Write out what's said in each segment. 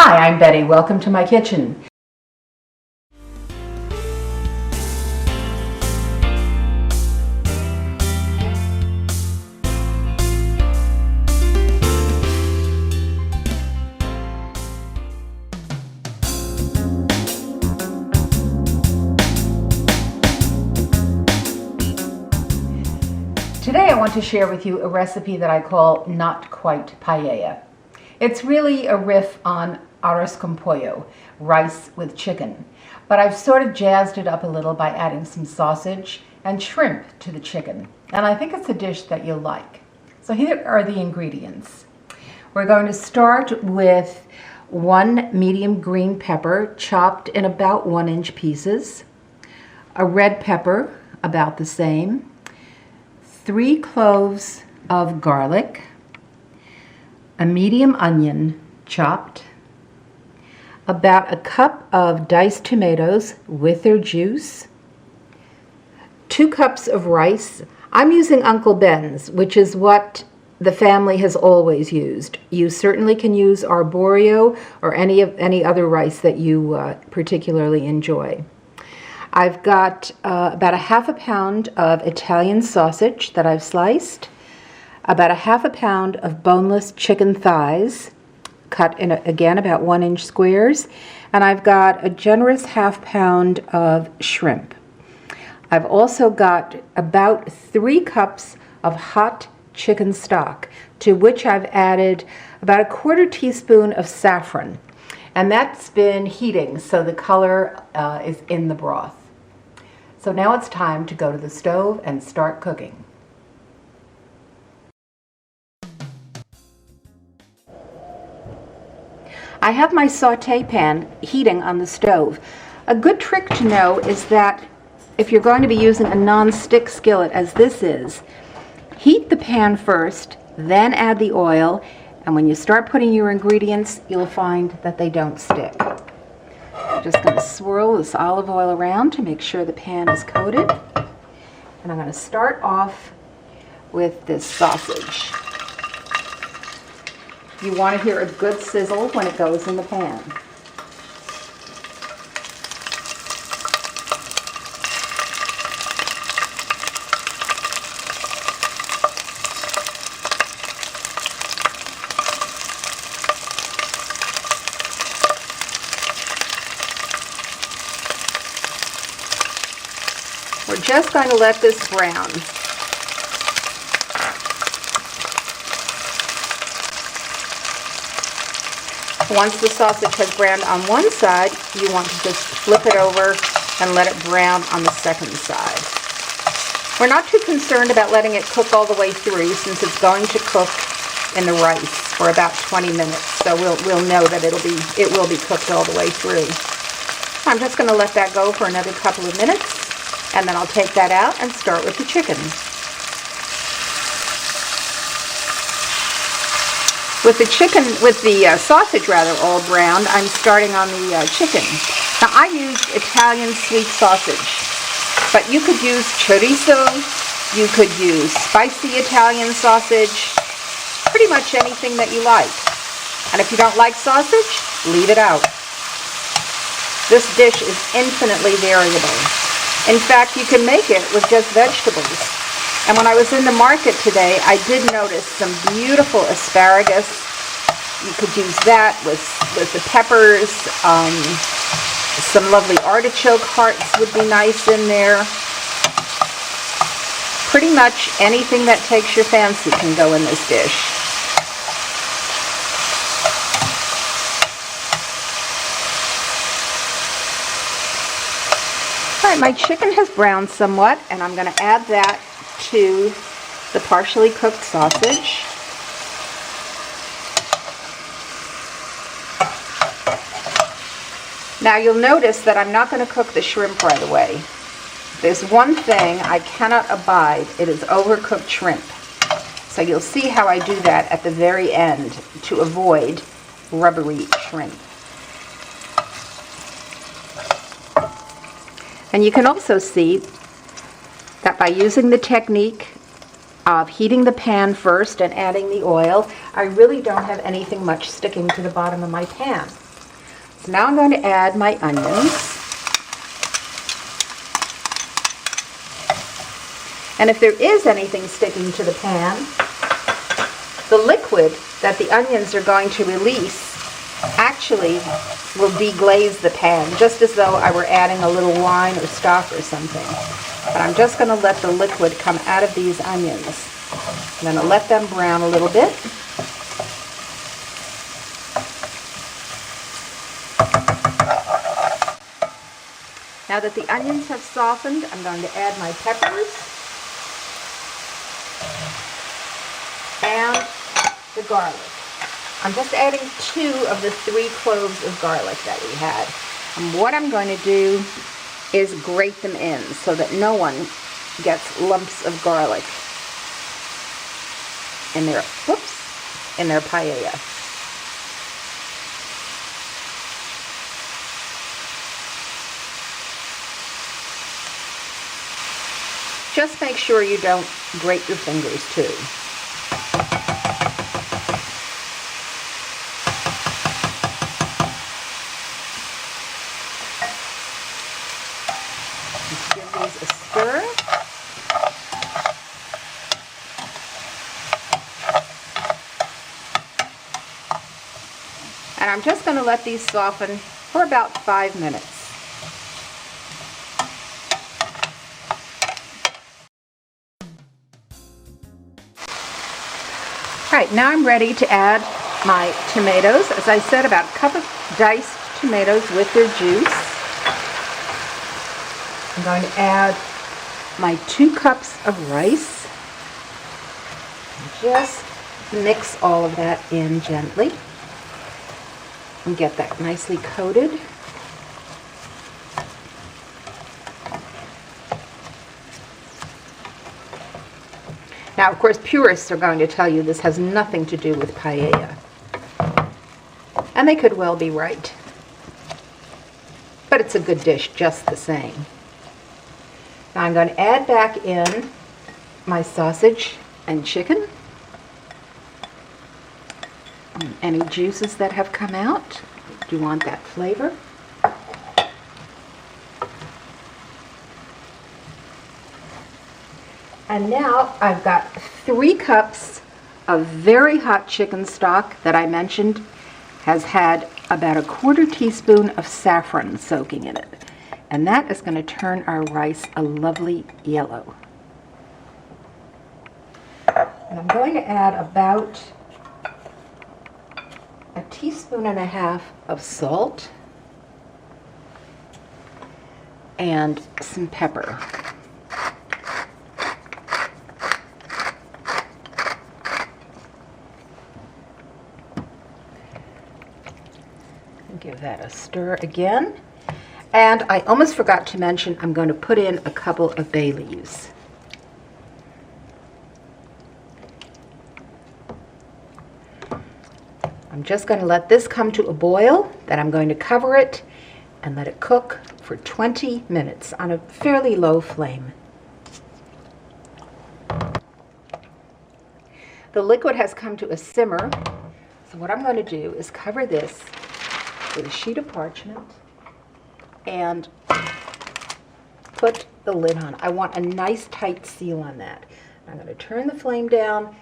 Hi, I'm Betty. Welcome to my kitchen. Today I want to share with you a recipe that I call Not Quite Paella. It's really a riff on arroz con pollo, rice with chicken, but I've sort of jazzed it up a little by adding some sausage and shrimp to the chicken, and I think it's a dish that you'll like. So here are the ingredients. We're going to start with 1 medium green pepper chopped in about 1-inch pieces, a red pepper about the same, 3 cloves of garlic, a medium onion chopped, about a cup of diced tomatoes with their juice, 2 cups of rice. I'm using Uncle Ben's, which is what the family has always used. You certainly can use arborio or any other rice that you particularly enjoy. I've got about a half a pound of Italian sausage that I've sliced, about a half a pound of boneless chicken thighs, cut in, again, about 1-inch squares, and I've got a generous half pound of shrimp. I've also got about 3 cups of hot chicken stock, to which I've added about a 1/4 teaspoon of saffron, and that's been heating, so the color is in the broth. So now it's time to go to the stove and start cooking. I have my sauté pan heating on the stove. A good trick to know is that if you're going to be using a non-stick skillet, as this is, heat the pan first, then add the oil, and when you start putting your ingredients, you'll find that they don't stick. I'm just going to swirl this olive oil around to make sure the pan is coated. And I'm going to start off with this sausage. You want to hear a good sizzle when it goes in the pan. We're just going to let this brown. Once the sausage has browned on one side, you want to just flip it over and let it brown on the second side. We're not too concerned about letting it cook all the way through, since it's going to cook in the rice for about 20 minutes. So we'll know that it will be cooked all the way through. I'm just going to let that go for another couple of minutes, and then I'll take that out and start with the chicken. With the sausage rather all browned, I'm starting on the chicken. Now I used Italian sweet sausage, but you could use chorizo, you could use spicy Italian sausage, pretty much anything that you like. And if you don't like sausage, leave it out. This dish is infinitely variable. In fact, you can make it with just vegetables. And when I was in the market today, I did notice some beautiful asparagus. You could use that with the peppers. Some lovely artichoke hearts would be nice in there. Pretty much anything that takes your fancy can go in this dish. All right, my chicken has browned somewhat, and I'm going to add that to the partially cooked sausage. Now you'll notice that I'm not going to cook the shrimp right away. There's one thing I cannot abide. It is overcooked shrimp. So you'll see how I do that at the very end to avoid rubbery shrimp. And you can also see that by using the technique of heating the pan first and adding the oil, I really don't have anything much sticking to the bottom of my pan. So now I'm going to add my onions. And if there is anything sticking to the pan, the liquid that the onions are going to release actually will deglaze the pan, just as though I were adding a little wine or stock or something. But I'm just going to let the liquid come out of these onions. I'm going to let them brown a little bit. Now that the onions have softened, I'm going to add my peppers and the garlic. I'm just adding 2 of the 3 cloves of garlic that we had. And what I'm going to do is grate them in so that no one gets lumps of garlic in their, in their paella. Just make sure you don't grate your fingers too. Just give these a stir. And I'm just going to let these soften for about 5 minutes. All right, now I'm ready to add my tomatoes. As I said, about a cup of diced tomatoes with their juice. I'm going to add my 2 cups of rice. Just mix all of that in gently and get that nicely coated. Now, of course, purists are going to tell you this has nothing to do with paella. And they could well be right. But it's a good dish just the same. Now I'm going to add back in my sausage and chicken. Any juices that have come out. Do you want that flavor? And now I've got 3 cups of very hot chicken stock that I mentioned has had about a 1/4 teaspoon of saffron soaking in it. And that is going to turn our rice a lovely yellow. And I'm going to add about 1.5 teaspoons of salt and some pepper. Give that a stir again. And I almost forgot to mention, I'm going to put in a couple of bay leaves. I'm just going to let this come to a boil, then I'm going to cover it and let it cook for 20 minutes on a fairly low flame. The liquid has come to a simmer, so what I'm going to do is cover this with a sheet of parchment and put the lid on. I want a nice tight seal on that. I'm going to turn the flame down.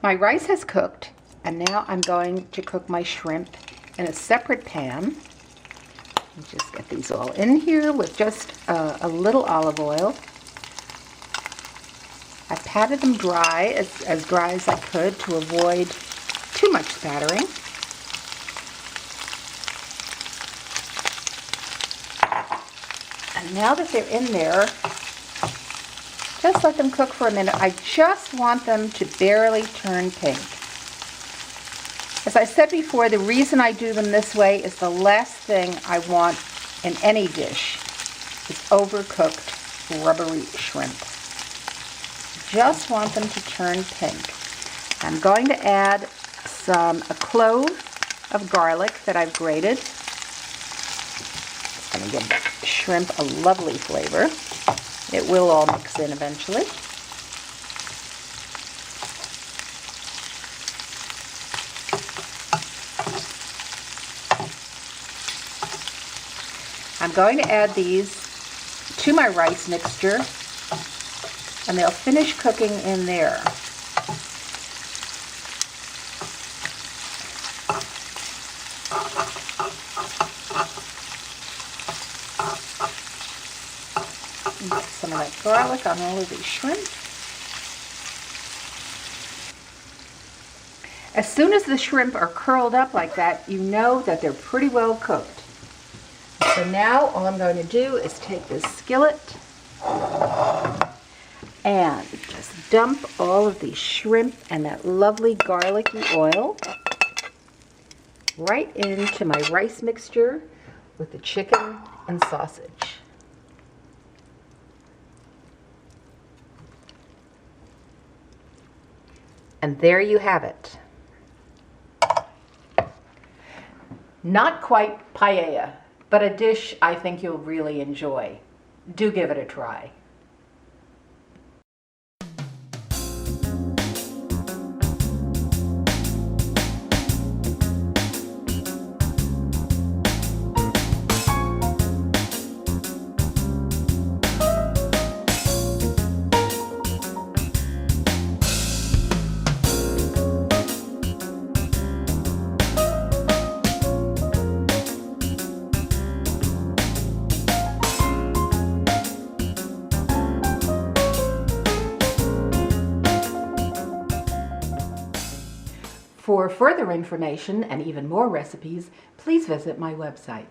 My rice has cooked, and now I'm going to cook my shrimp in a separate pan. Just get these all in here with just a little olive oil. I patted them dry, as dry as I could, to avoid too much spattering. And now that they're in there, just let them cook for a minute. I just want them to barely turn pink. As I said before, the reason I do them this way is the last thing I want in any dish is overcooked rubbery shrimp. Just want them to turn pink. I'm going to add a clove of garlic that I've grated. It's going to give the shrimp a lovely flavor. It will all mix in eventually. I'm going to add these to my rice mixture, and they'll finish cooking in there. Get some of that garlic on all of these shrimp. As soon as the shrimp are curled up like that, you know that they're pretty well cooked. So now all I'm going to do is take this skillet and just dump all of these shrimp and that lovely garlicky oil right into my rice mixture with the chicken and sausage. And there you have it. Not quite paella, but a dish I think you'll really enjoy. Do give it a try. For further information and even more recipes, please visit my website.